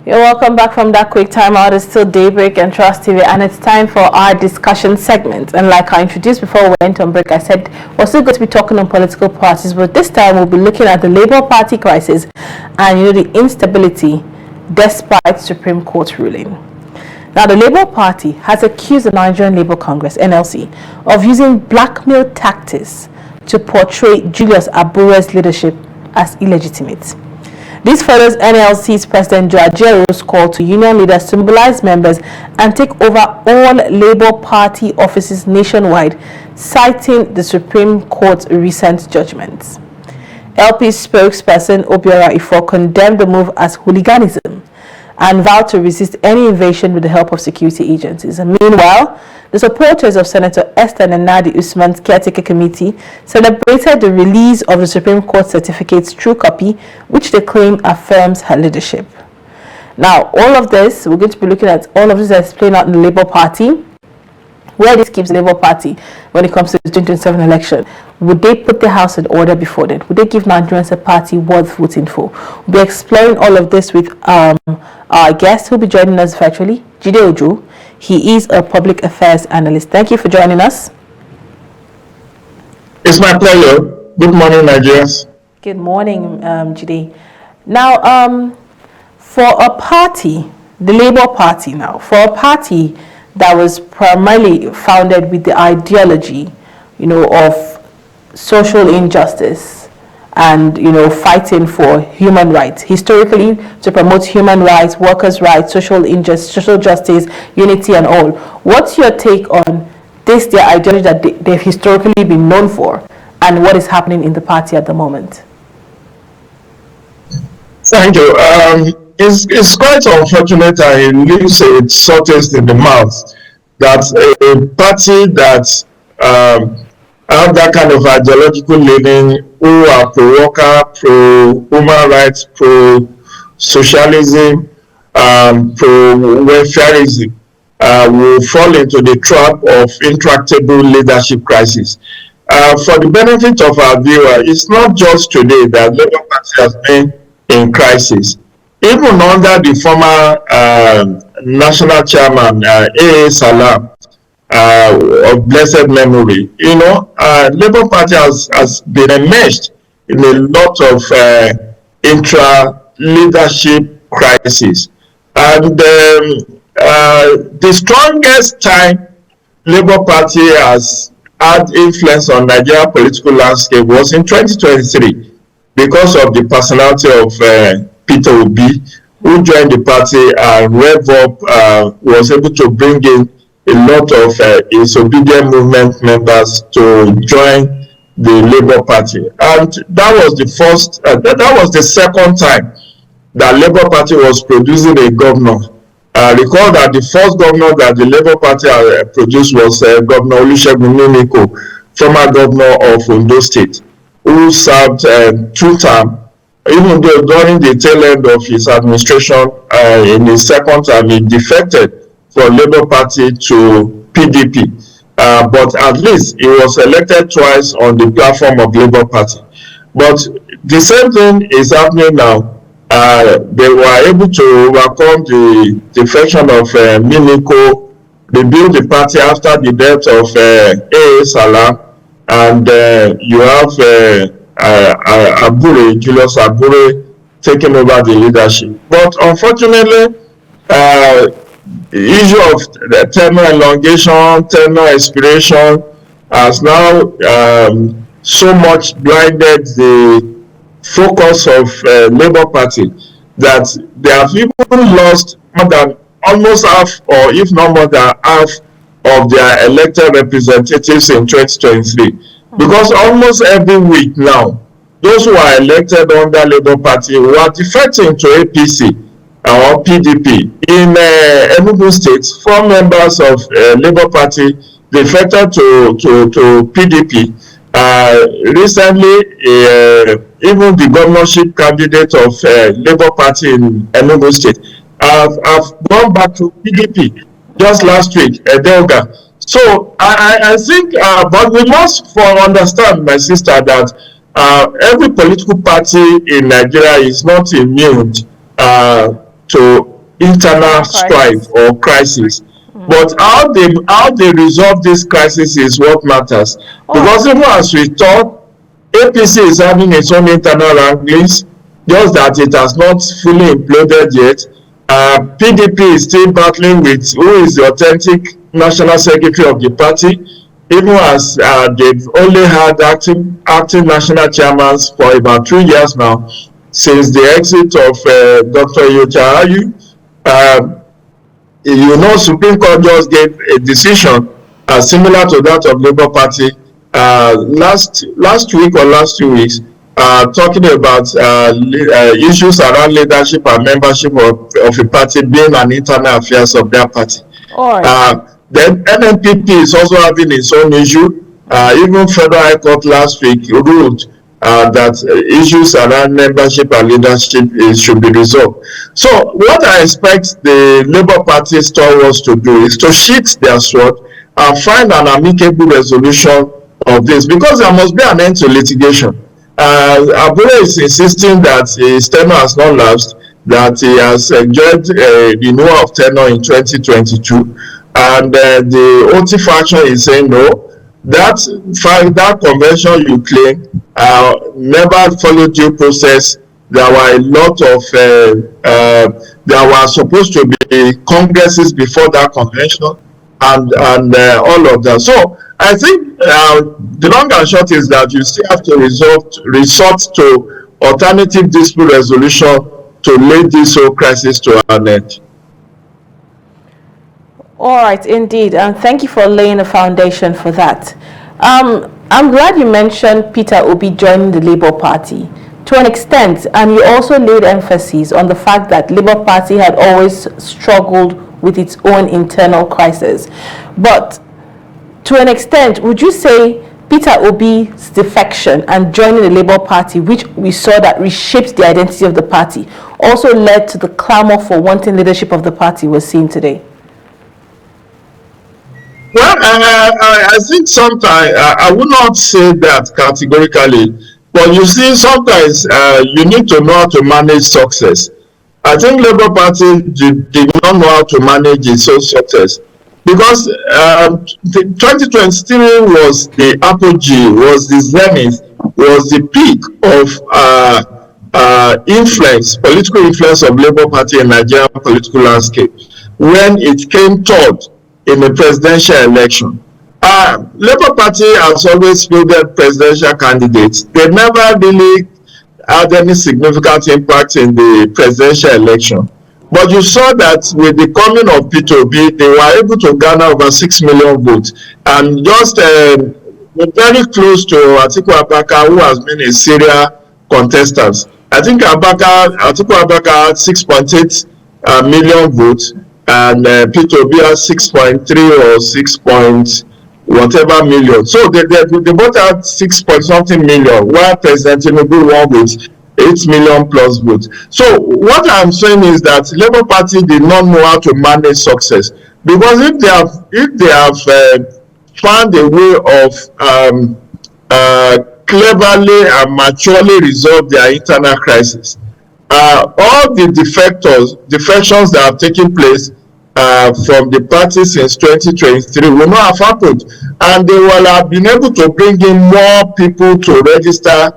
You're welcome back from that quick time out. It's still Daybreak and Trust TV, and it's time for our discussion segment. And like I introduced before we went on break, I said we're still going to be talking on political parties, but this time we'll be looking at the Labour Party crisis and the instability despite Supreme Court ruling. Now, the Labour Party has accused the Nigerian Labour Congress (NLC) of using blackmail tactics to portray Julius Abure's leadership as illegitimate. This follows NLC's President Jide Ojo's call to union leaders to mobilize members and take over all Labour Party offices nationwide, citing the Supreme Court's recent judgments. LP spokesperson Obiora Ifo condemned the move as hooliganism and vowed to resist any invasion with the help of security agencies. And meanwhile, the supporters of Senator Esther Nadi Usman's caretaker committee celebrated the release of the Supreme Court certificate's true copy, which they claim affirms her leadership. Now, all of this, we're going to be looking at all of this that's playing out in the Labour Party. Where this keeps the Labour Party when it comes to the 2027 election. Would they put the house in order before then? Would they give Nigerians a party worth voting for? We'll be exploring all of this with our guest who will be joining us virtually, Jide Ojo. He is a public affairs analyst. Thank you for joining us. It's my pleasure. Good morning, Nigerians. Good morning, Jide. Now, for a party, the Labour Party now, for a party that was primarily founded with the ideology, of social injustice and, fighting for human rights, historically to promote human rights, workers' rights, social justice, unity and all. What's your take on this, their ideology that they've historically been known for, and what is happening in the party at the moment? Thank you. It's quite unfortunate, and it leaves a sawtaste in the mouth that a party that have that kind of ideological leaning, who are pro-worker, pro-human rights, pro-socialism, pro-welfareism, will fall into the trap of intractable leadership crisis. For the benefit of our viewer, it's not just today that Labour Party has been in crisis. Even under the former national chairman, A.A. Salam, of blessed memory, Labour Party has been enmeshed in a lot of intra-leadership crisis. And the strongest time Labour Party has had influence on Nigerian political landscape was in 2023 because of the personality of Peter Obi, who joined the party and rev up, was able to bring in a lot of his obedient movement members to join the Labour Party. And that was the first, that was the second time that Labour Party was producing a governor. Recall that the first governor that the Labour Party produced was Governor Olusegun Mimiko, former governor of Ondo State, who served 2 terms. Even though during the tail end of his administration, in his second term, he defected from Labour Party to PDP. But at least he was elected twice on the platform of Labour Party. But the same thing is happening now. They were able to overcome the defection of Mimiko, rebuild the party after the death of A.A. Salam, and you have Julius Abure taking over the leadership. But unfortunately, the issue of the tenure elongation, tenure expiration has now so much blinded the focus of Labour Party that they have even lost more than almost half, or if not more than half, of their elected representatives in 2023. Because almost every week now, those who are elected under Labour Party who are defecting to APC or PDP. In Enugu State, 4 members of Labour Party defected to PDP. Recently, even the governorship candidate of Labour Party in Enugu State have gone back to PDP just last week, Edelga. So I think, but we must understand, my sister, that every political party in Nigeria is not immune to internal strife or crisis. But how they resolve this crisis is what matters. Because even as we talk, APC is having its own internal wranglings, just that it has not fully imploded yet. PDP is still battling with who is the authentic national secretary of the party, even as they've only had acting national chairmen for about 2 years now, since the exit of Dr. Yochahayu. Supreme Court just gave a decision similar to that of Labour Party last week or last 2 weeks, talking about issues around leadership and membership of a party being an internal affairs of their party. Then NNPP is also having its own issue. Even Federal High Court last week ruled that issues around membership and leadership should be resolved. So what I expect the Labour Party stalwarts to do is to sheath their sword and find an amicable resolution of this, because there must be an end to litigation. Abure is insisting that his tenure has not lapsed, that he has enjoyed renewal of tenure in 2022, and the OT faction is saying no. That convention you claim never followed due process. There were a lot of there were supposed to be congresses before that convention, and all of that. So I think the long and short is that you still have to resort to alternative dispute resolution to lay this whole crisis to an end. All right, indeed, and thank you for laying the foundation for that. I'm glad you mentioned Peter Obi joining the Labour Party to an extent, and you also laid emphasis on the fact that Labour Party had always struggled with its own internal crisis. But to an extent, would you say Peter Obi's defection and joining the Labour Party, which we saw that reshaped the identity of the party, also led to the clamor for wanting leadership of the party we're seeing today? Well, I think sometimes I would not say that categorically, but you see, sometimes you need to know how to manage success. I think Labour Party did not know how to manage its own success, because 2023 was the apogee, was the zenith, was the peak of influence, political influence of Labour Party in Nigerian political landscape, when it came third in the presidential election. Labour Party has always fielded presidential candidates. They never really had any significant impact in the presidential election. But you saw that with the coming of Peter Obi, they were able to garner over 6 million votes. And just very close to Atiku Abubakar, who has been a serial contestant. I think Atiku Abubakar had 6.8 million votes, and Peter Obi has 6.3 or 6 point whatever million. So they both had 6 point something million, while President Tinubu won with 8 million plus votes. So what I'm saying is that Labour Party did not know how to manage success, because if they have found a way of cleverly and maturely resolve their internal crisis, all the defections that have taken place from the party since 2023 will not have happened, and they will have been able to bring in more people to register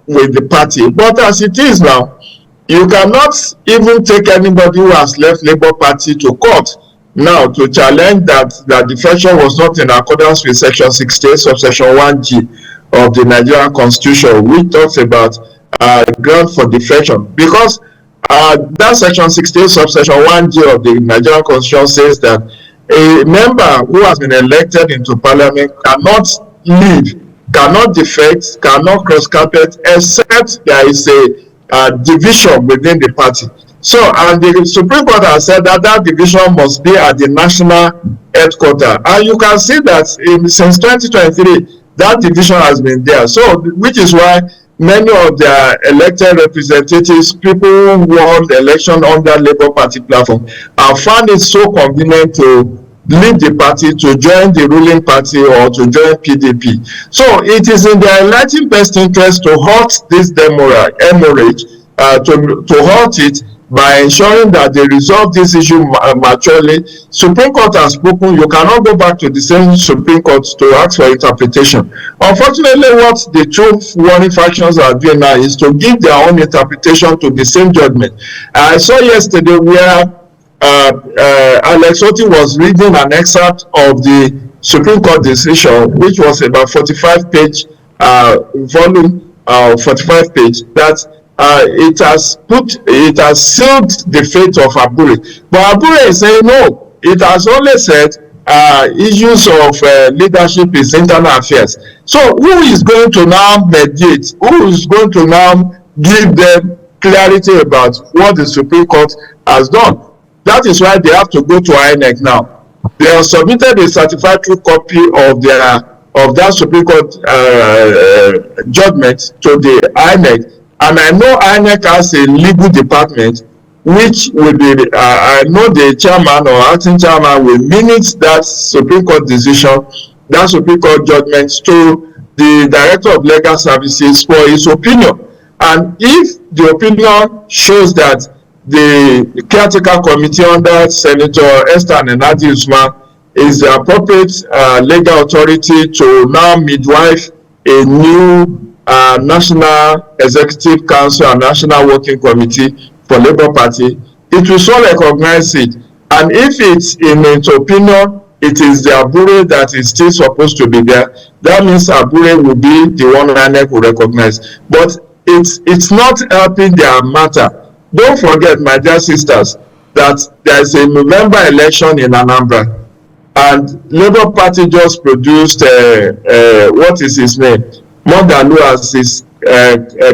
with the party. But as it is now, you cannot even take anybody who has left Labour Party to court now to challenge that defection was not in accordance with Section 68 subsection 1G of the Nigerian Constitution, which talks about ground for defection, because that Section 68 subsection 1G of the Nigerian Constitution says that a member who has been elected into parliament cannot leave, cannot defect, cannot cross carpet, except there is a division within the party. So, and the Supreme Court has said that division must be at the national headquarters, and you can see that since 2023 that division has been there. So, which is why many of their elected representatives, people who won the election under Labour Party platform, have found it so convenient to leave the party to join the ruling party or to join PDP. So it is in their enlightened best interest to halt this hemorrhage, to halt it, by ensuring that they resolve this issue maturely. Supreme Court has spoken. You cannot go back to the same Supreme Court to ask for interpretation. Unfortunately, what the two warring factions are doing now is to give their own interpretation to the same judgment. I saw yesterday where Alex Oti was reading an excerpt of the Supreme Court decision, which was about 45-page volume, 45-page, that it has sealed the fate of Abure. But Abure is saying no, it has only said issues of leadership is internal affairs. So who is going to now mediate? Who is going to now give them clarity about what the Supreme Court has done? That is why they have to go to INEC now. They have submitted a certified true copy of that Supreme Court judgment to the INEC. And I know INEC has a legal department which will be, I know the chairman or acting chairman will minute that Supreme Court decision, that Supreme Court judgment to the Director of Legal Services for his opinion. And if the opinion shows that the caretaker committee under Senator Esther Nenadi Usman is the appropriate legal authority to now midwife a new National Executive Council and National Working Committee for Labour Party, it will so recognize it. And if it's in its opinion, it is the Abure that is still supposed to be there, that means Abure will be the one INEC will recognize. But it's not helping their matter. Don't forget, my dear sisters, that there is a November election in Anambra, and Labour Party just produced what is his name? Mogalu as his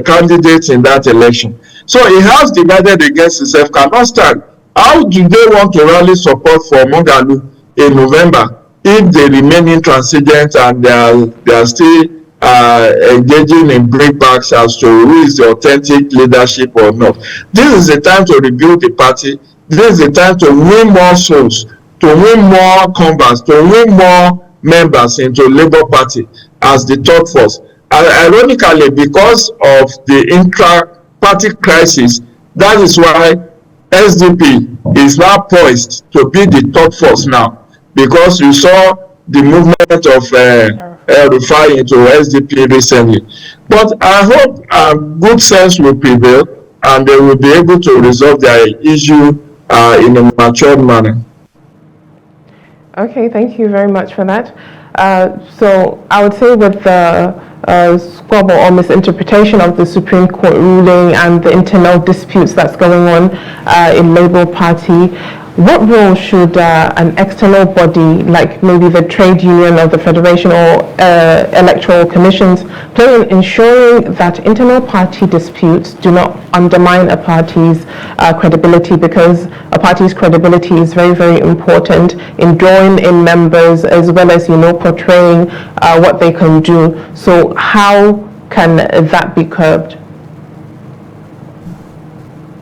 candidate in that election. So he has divided against himself, cannot stand. How do they want to rally support for Mogalu in November if they remain intransigent and they are still engaging in breakbacks as to who is the authentic leadership or not? This is the time to rebuild the party. This is the time to win more souls, to win more converts, to win more members into Labour Party as the third force. Ironically, because of the intra-party crisis, that is why SDP is now poised to be the third force now, because you saw the movement of Rufai into SDP recently. But I hope good sense will prevail and they will be able to resolve their issue in a mature manner. Okay, thank you very much for that. So I would say with the squabble or misinterpretation of the Supreme Court ruling and the internal disputes that's going on in Labour Party, what role should an external body like maybe the trade union or the federation or electoral commissions play in ensuring that internal party disputes do not undermine a party's credibility? Because a party's credibility is very, very important in drawing in members as well as, portraying what they can do. So how can that be curbed?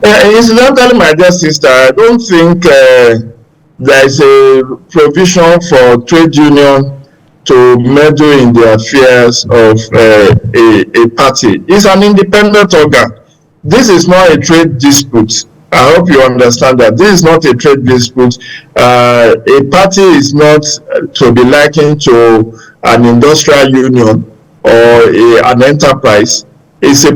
Incidentally, my dear sister, I don't think there is a provision for trade union to meddle in the affairs of a party. It's an independent organ. This is not a trade dispute. I hope you understand that. This is not a trade dispute. A party is not to be likened to an industrial union or an enterprise. It's a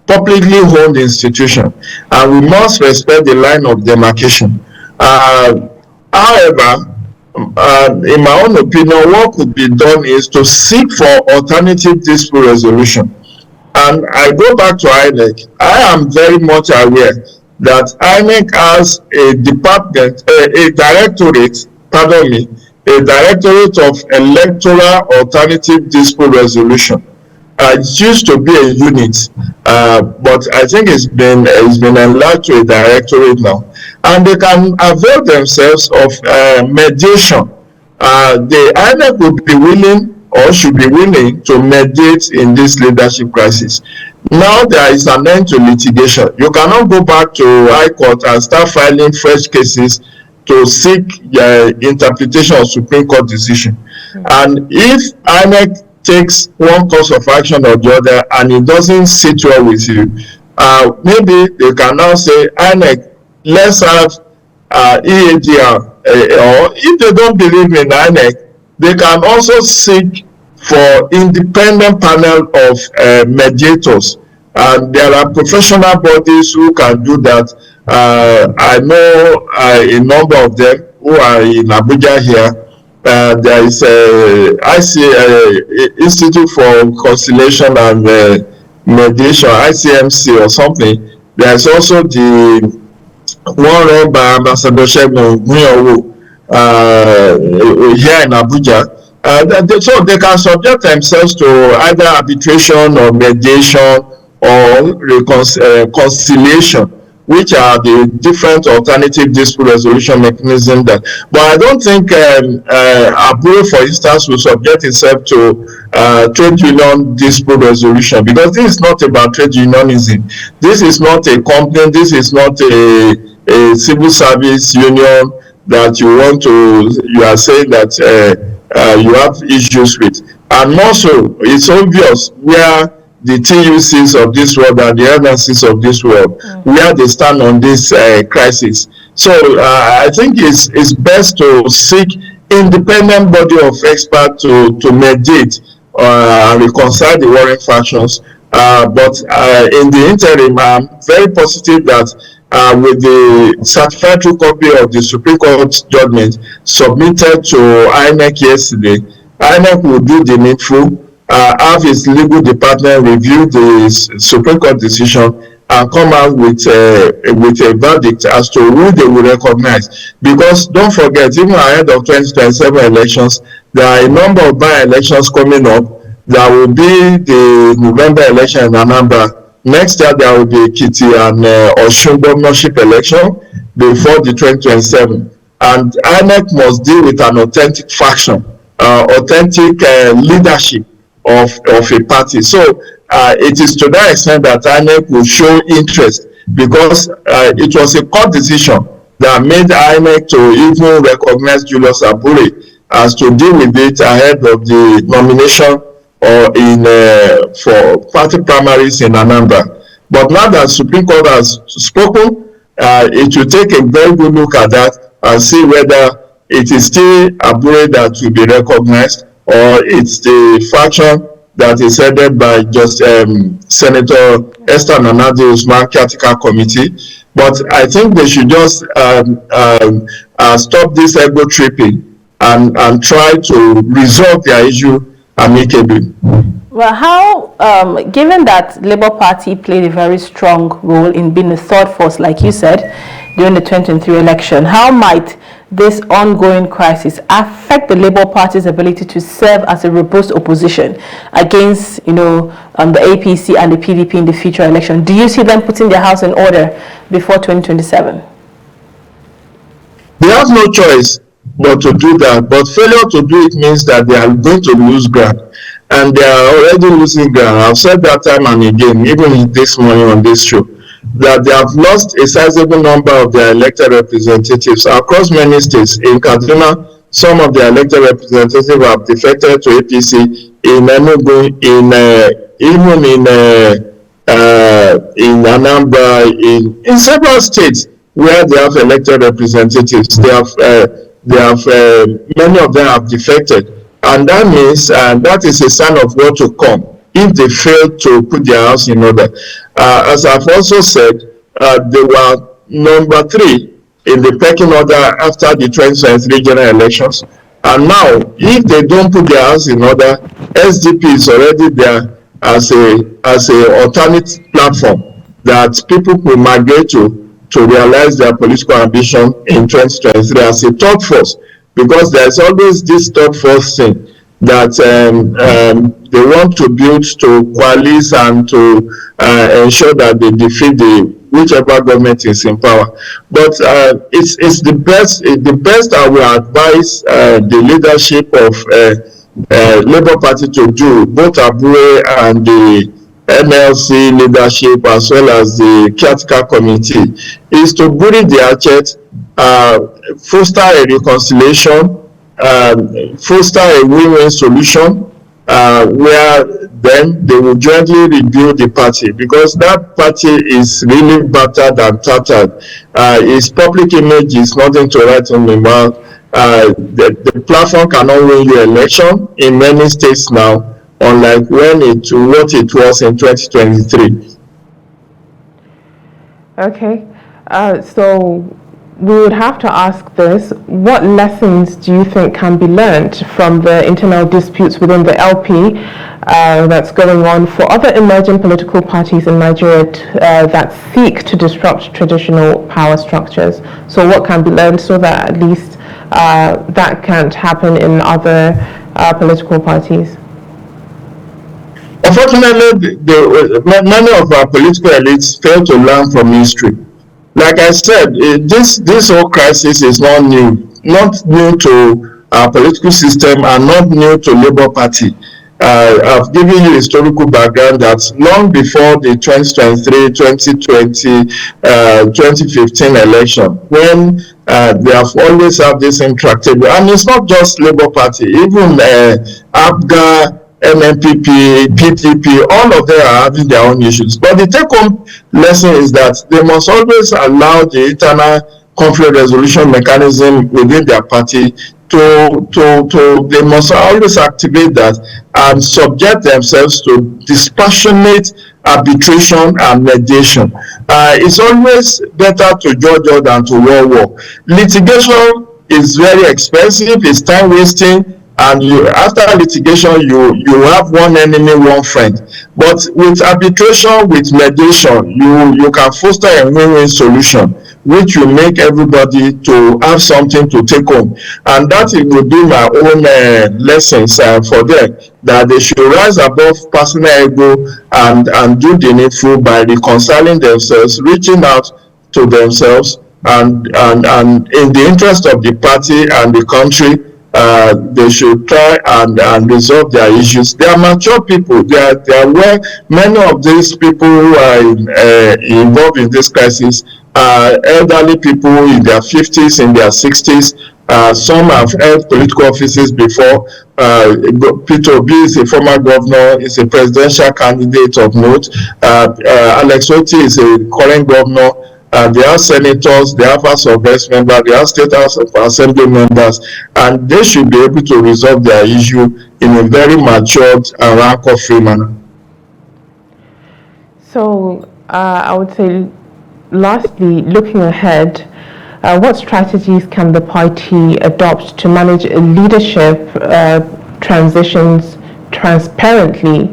publicly owned institution, and we must respect the line of demarcation. However, in my own opinion, what could be done is to seek for alternative dispute resolution. And I go back to INEC. I am very much aware that INEC has a department, a directorate of electoral alternative dispute resolution. It used to be a unit, but I think it's been enlarged to a directorate now, and they can avail themselves of mediation. The INEC would be willing or should be willing to mediate in this leadership crisis. Now there is an end to litigation. You cannot go back to High Court and start filing fresh cases to seek interpretation of Supreme Court decision. And if INEC takes one course of action or the other and it doesn't sit well with you, maybe they can now say, INEC, let's have EADR, or if they don't believe in INEC, they can also seek for independent panel of mediators. And there are professional bodies who can do that. I know a number of them who are in Abuja here. There is Institute for Conciliation and Mediation, ICMC or something. There is also the one run by Ambassador Segun Kiyawa here in Abuja. So they can subject themselves to either arbitration or mediation or conciliation, which are the different alternative dispute resolution mechanisms. But I don't think Abu, for instance, will subject itself to trade union dispute resolution, because this is not about trade unionism. This is not a company. This is not a civil service union that you are saying that you have issues with. And also, it's obvious where the TUCs of this world and the NLCs of this world, where they stand on this crisis. So I think it's best to seek independent body of experts to mediate and reconcile the warring factions. But in the interim, I'm very positive that with the certified true copy of the Supreme Court judgment submitted to INEC yesterday, INEC will do the needful, have its legal department review the Supreme Court decision and come out with a verdict as to who they will recognize. Because don't forget, even ahead of 2027 elections, there are a number of by-elections coming up. There will be the November election in Anambra. Next year, there will be Ekiti and Osun governorship election before the 2027. And INEC must deal with an authentic faction, authentic leadership of a party. So it is to that extent that INEC will show interest, because it was a court decision that made INEC to even recognize Julius Abure as to deal with it ahead of the nomination or for party primaries in Anambra. But now that Supreme Court has spoken, it will take a very good look at that and see whether it is still Abure that will be recognized, or it's the faction that is headed by just Senator Esther Nanadio Usman Caretaker Committee. But I think they should just stop this ego tripping and try to resolve their issue amicably. Well, how, given that Labour Party played a very strong role in being the third force, like you said, during the 2023 election, how might this ongoing crisis affect the Labour Party's ability to serve as a robust opposition against, the APC and the PDP in the future election? Do you see them putting their house in order before 2027? They have no choice but to do that. But failure to do it means that they are going to lose ground. And they are already losing ground. I've said that time and again, even this morning on this show, that they have lost a sizable number of their elected representatives across many states. In Kaduna, some of their elected representatives have defected to APC. In Enugu, even in Anambra, in several states where they have elected representatives, they have many of them have defected, and that means that is a sign of what to come if they fail to put their house in order. As I've also said, they were number 3 in the pecking order after the 2023 general elections. And now, if they don't put their house in order, SDP is already there as a alternate platform that people could migrate to realize their political ambition in 2023 as a third force. Because there's always this third force thing that they want to build to coalesce and to ensure that they defeat whichever government is in power. But it's the best I will advise the leadership of Labour Party to do, both Abure and the NLC leadership as well as the Caretaker Committee, is to bury the hatchet, foster a reconciliation, foster a win-win solution, where then they will jointly rebuild the party, because that party is really battered and tattered. Its public image is nothing to write on the mouth. The platform cannot win the election in many states now, unlike what it was in 2023. Okay, so we would have to ask this: what lessons do you think can be learned from the internal disputes within the LP that's going on for other emerging political parties in Nigeria that seek to disrupt traditional power structures? So what can be learned so that at least that can't happen in other political parties? Unfortunately, many of our political elites fail to learn from history. Like I said, this whole crisis is not new to our political system and not new to Labour Party. I've given you historical background that long before the 2023, 2020, 2015 election, when they have always had this intractable, and it's not just Labour Party, even APGA, MNPP, PTP, all of them are having their own issues. But the take-home lesson is that they must always allow the internal conflict resolution mechanism within their party they must always activate that and subject themselves to dispassionate arbitration and mediation. It's always better to judge than to war. Litigation is very expensive, it's time wasting, and after litigation you have one enemy, one friend. But with arbitration, with mediation, you can foster a win-win solution, which will make everybody to have something to take home. And that it will be my own lessons for them, that they should rise above personal ego and do the needful by reconciling themselves, reaching out to themselves, and in the interest of the party and the country, they should try and resolve their issues. They are mature people. They are well. Many of these people who are involved in this crisis are elderly people in their 50s, in their 60s. Some have held political offices before. Peter Obi is a former governor, is a presidential candidate of note. Alex Oti is a current governor. They have senators, they have House of Reps members, they have State House of Assembly members, and they should be able to resolve their issue in a very matured and rancor-free manner. So I would say, lastly, looking ahead, what strategies can the party adopt to manage leadership transitions transparently,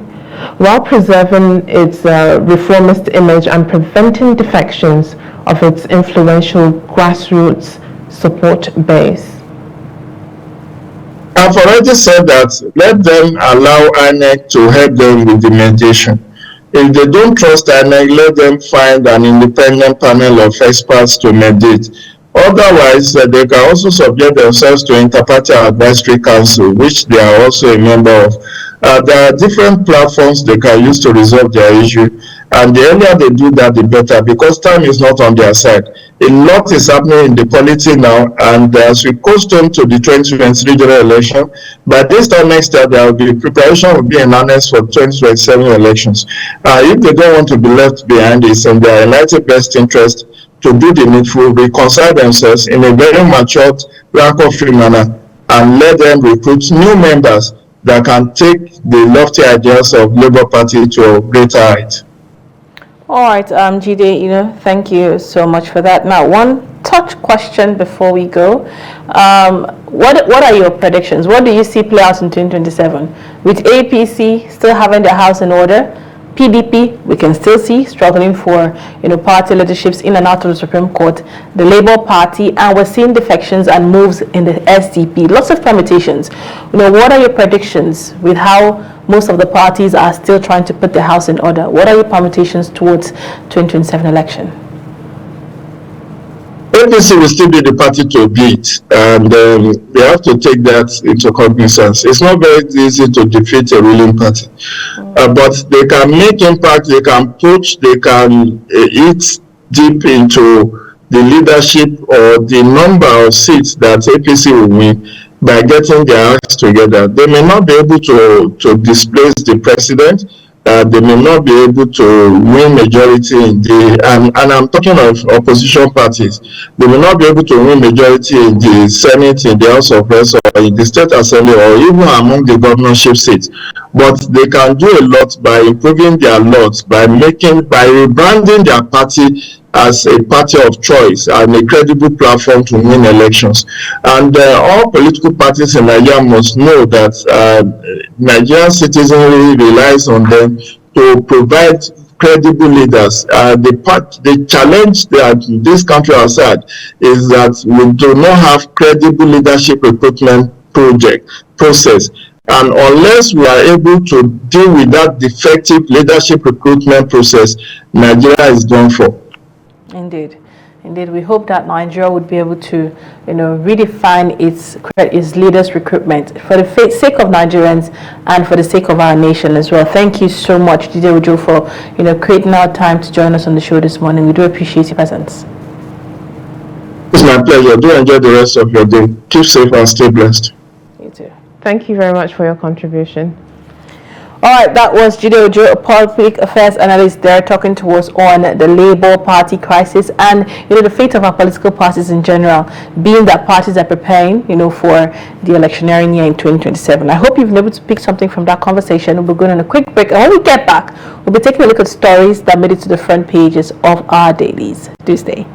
while preserving its reformist image and preventing defections of its influential grassroots support base? I've already said that let them allow INEC to help them with the mediation. If they don't trust INEC, let them find an independent panel of experts to mediate. Otherwise, they can also subject themselves to Inter-Party Advisory Council, which they are also a member of. There are different platforms they can use to resolve their issue, and the earlier they do that, the better, because time is not on their side. A lot is happening in the polity now, and as we coast on to the 2023 general election, by this time next year, there will be preparation will be announced for 2027 elections. If they don't want to be left behind, it's in their united best interest to do the needful, reconcile themselves in a very matured, rancor-free manner, and let them recruit new members that can take the lofty ideals of Labour Party to a greater height. All right, Jide, thank you so much for that. Now, one touch question before we go. What are your predictions? What do you see play out in 2027? With APC still having their house in order, PDP, we can still see struggling for party leaderships in and out of the Supreme Court, the Labour Party, and we're seeing defections and moves in the SDP. Lots of permutations. What are your predictions with how most of the parties are still trying to put their house in order? What are your permutations towards 2027 election? APC will still be the party to beat, and they have to take that into cognizance. It's not very easy to defeat a ruling party, but they can make impact, they can push, they can eat deep into the leadership or the number of seats that APC will win. by getting their acts together. They may not be able to displace the president. They may not be able to win majority in the, and I'm talking of opposition parties. They may not be able to win majority in the Senate, in the House of Reps, or in the State Assembly, or even among the governorship seats. But they can do a lot by improving their laws, by rebranding their party as a party of choice and a credible platform to win elections. And all political parties in Nigeria must know that Nigerian citizenry relies on them to provide credible leaders. The challenge that this country has had is that we do not have credible leadership recruitment process. And unless we are able to deal with that defective leadership recruitment process, Nigeria is done for. Indeed. We hope that Nigeria would be able to, redefine its leaders recruitment for the sake of Nigerians and for the sake of our nation as well. Thank you so much, Jide Ojo, for creating our time to join us on the show this morning. We do appreciate your presence. It's my pleasure. Do enjoy the rest of your day. Keep safe and stay blessed. You too. Thank you very much for your contribution. All right, that was Jide Ojo, a public affairs analyst there, talking to us on the Labour Party crisis and the fate of our political parties in general, being that parties are preparing for the electioneering year in 2027. I hope you've been able to pick something from that conversation. We'll be going on a quick break, and when we get back, we'll be taking a look at stories that made it to the front pages of our dailies. Do stay.